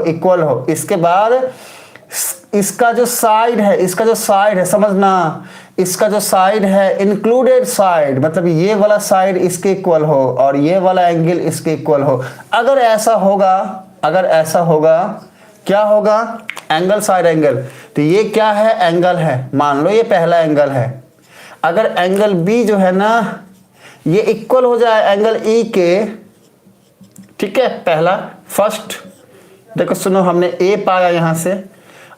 Equal हो। इसके बाद इसका जो साइड है समझना, इसका जो साइड है इंक्लूडेड साइड, मतलब ये वाला साइड इसके इक्वल हो और ये वाला एंगल इसके इक्वल हो। अगर ऐसा होगा क्या होगा? Angle side angle. तो ये क्या है? एंगल है। मान लो ये पहला एंगल है। अगर एंगल बी जो है ना ये इक्वल हो जाए एंगल ई के, ठीक है, पहला फर्स्ट देखो सुनो, हमने ए पाया यहां से,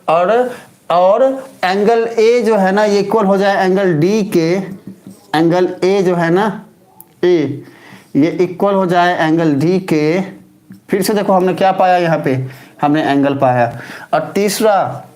और एंगल ए जो है ना ये इक्वल हो जाए एंगल डी के, एंगल ए जो है ना ए ये इक्वल हो जाए एंगल डी के। फिर से देखो हमने क्या पाया, यहाँ पे हमने एंगल पाया। और तीसरा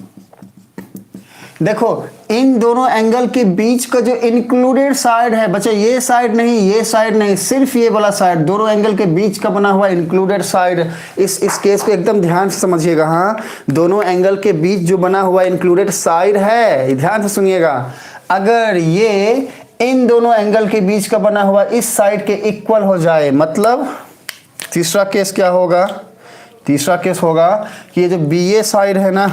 देखो इन दोनों एंगल के बीच का जो इंक्लूडेड साइड है बच्चे, ये साइड नहीं, सिर्फ ये वाला साइड, दोनों एंगल के बीच का बना हुआ इंक्लूडेड साइड। इस केस को एकदम ध्यान से समझिएगा। हाँ, दोनों एंगल के बीच जो बना हुआ इंक्लूडेड साइड है, ध्यान से सुनिएगा, अगर ये इन दोनों एंगल के बीच का बना हुआ इस साइड के इक्वल हो जाए, मतलब तीसरा केस क्या होगा? तीसरा केस होगा कि ये जो बी ए साइड है ना,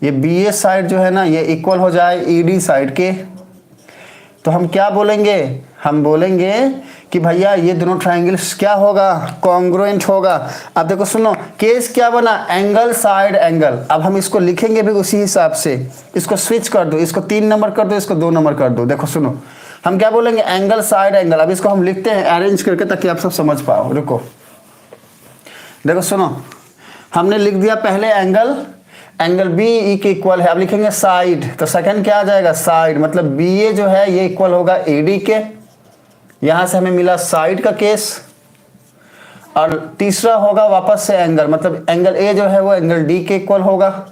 ये बी ए साइड जो है ना ये इक्वल हो जाए ई डी साइड के। तो हम क्या बोलेंगे? हम बोलेंगे कि भैया ये दोनों ट्रायंगल्स क्या होगा? कॉन्ग्रुएंट होगा। अब देखो सुनो, केस क्या बना? Angle side angle. अब हम इसको लिखेंगे भी उसी हिसाब से, इसको स्विच कर दो, इसको 3 नंबर कर दो, इसको 2 नंबर कर दो। देखो सुनो, हम क्या बोलेंगे? Angle side angle. अब इसको हम लिखते हैं अरेंज करके ताकि आप सब समझ पाओ। रुको, देखो सुनो, हमने लिख दिया पहले एंगल बी ई के इक्वल है। अब लिखेंगे साइड, तो सेकंड क्या आ जाएगा? साइड, मतलब बी ए जो है ये इक्वल होगा ए डी के। यहां से हमें मिला साइड का केस। और तीसरा होगा वापस से एंगल, मतलब एंगल ए जो है वो एंगल डी के इक्वल होगा।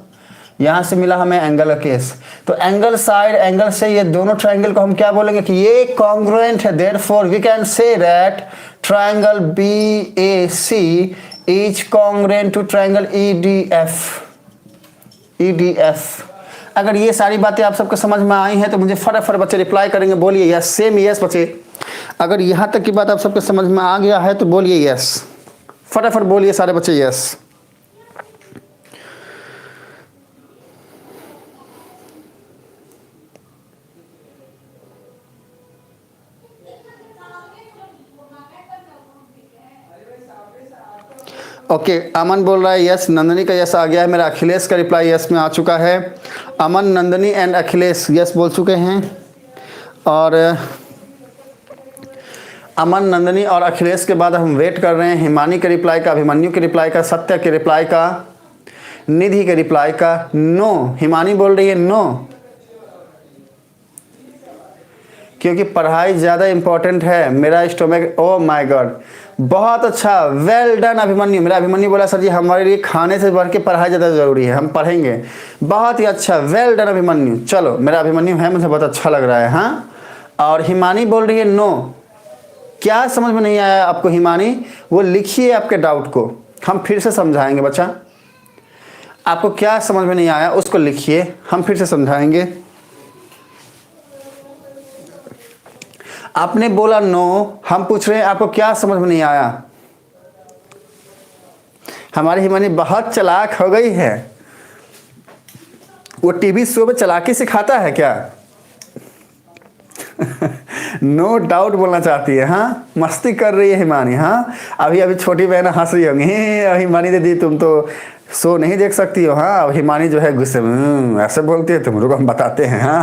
यहां से मिला हमें एंगल का केस। तो एंगल साइड एंगल से ये दोनों ट्रायंगल को हम क्या बोलेंगे कि ये कॉन्ग्रुएंट है। Therefore we can say that triangle B A C is congruent to triangle E D F. अगर ये सारी बातें आप सबको समझ में आई हैं तो मुझे फटाफट बच्चे रिप्लाई करेंगे, बोलिए यस। सेम यस बच्चे, अगर यहाँ तक की बात आप सबको समझ में आ गया है तो बोलिए यस, फटाफट बोलिए सारे बच्चे यस। ओके, अमन बोल रहा है यस, नंदनी का यस आ गया है, मेरा अखिलेश का रिप्लाई यस में आ चुका है। अमन, नंदनी एंड अखिलेश यस बोल चुके हैं। और अमन, नंदनी और अखिलेश के बाद हम वेट कर रहे हैं हिमानी के रिप्लाई का, अभिमन्यु के रिप्लाई का, सत्य के रिप्लाई का, निधि के रिप्लाई का। नो, हिमानी बोल रही है नो, क्योंकि पढ़ाई ज़्यादा इंपॉर्टेंट है। मेरा स्टोमक, ओ माय गॉड, बहुत अच्छा, वेल डन अभिमन्यु। मेरा अभिमन्यु बोला सर जी हमारे लिए खाने से बढ़ के पढ़ाई ज़्यादा ज़रूरी है, हम पढ़ेंगे। बहुत ही अच्छा, वेल डन अभिमन्यु। चलो, मेरा अभिमन्यु है, मुझे बहुत अच्छा लग रहा है। हाँ, और हिमानी बोल रही है नो। क्या समझ में नहीं आया आपको हिमानी? वो लिखिए आपके डाउट को, हम फिर से समझाएंगे बच्चा। आपको क्या समझ में नहीं आया उसको लिखिए, हम फिर से समझाएंगे। आपने बोला नो, हम पूछ रहे हैं आपको क्या समझ में नहीं आया। हमारी हिमानी बहुत चालाक हो गई है, वो टीवी शो में चालाकी सिखाता है क्या? नो डाउट बोलना चाहती है। हाँ, मस्ती कर रही है हिमानी। हाँ, अभी छोटी बहन हंस रही होंगी, हिमानी दीदी तुम तो शो नहीं देख सकती हो। हाँ, अब हिमानी जो है गुस्से में ऐसे बोलती है, तुम लोग हम बताते हैं। हाँ,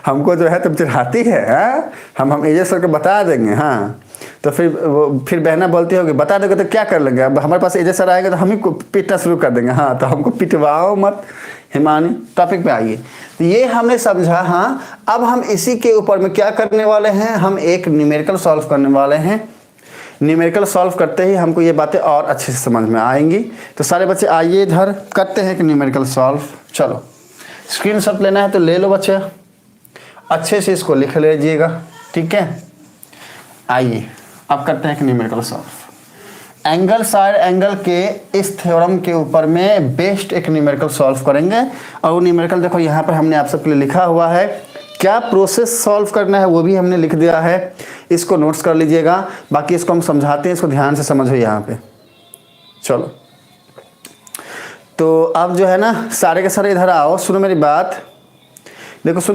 हमको जो है तुम चिढ़ाती है। हाँ, हम एजे सर को बता देंगे। हाँ, तो फिर बहना बोलती होगी बता दोगे तो क्या कर लेंगे, अब हमारे पास एजे सर आएगा तो हम ही को पीटना शुरू कर देंगे। हाँ, तो हमको पिटवाओ मत। हिमानी, टॉपिक पे आइए। तो ये हमने समझा। हाँ, अब हम इसी के ऊपर में क्या करने वाले हैं, हम एक न्यूमेरिकल सॉल्व करने वाले हैं। न्यूमेरिकल सॉल्व करते ही हमको ये बातें और अच्छे से समझ में आएंगी। तो सारे बच्चे आइए इधर, करते हैं कि न्यूमेरिकल सॉल्व। चलो, स्क्रीनशॉट लेना है तो ले लो बच्चे, अच्छे से इसको लिख लीजिएगा, ठीक है। आइए अब करते हैं कि numerical solve. Angle side angle के इस थ्योरम के ऊपर में बेस्ट एक न्यूमेरिकल सॉल्व करेंगे। और वो न्यूमेरिकल देखो यहाँ पर हमने आप सबके लिए लिखा हुआ है, क्या प्रोसेस सॉल्व करना है वो भी हमने लिख दिया है, इसको नोट्स कर लीजिएगा। बाकी इसको हम समझाते हैं, इसको ध्यान से समझो यहाँ पे। चलो, तो अब जो है ना सारे के सारे इधर आओ, सुनो मेरी बात, देखो सुनो।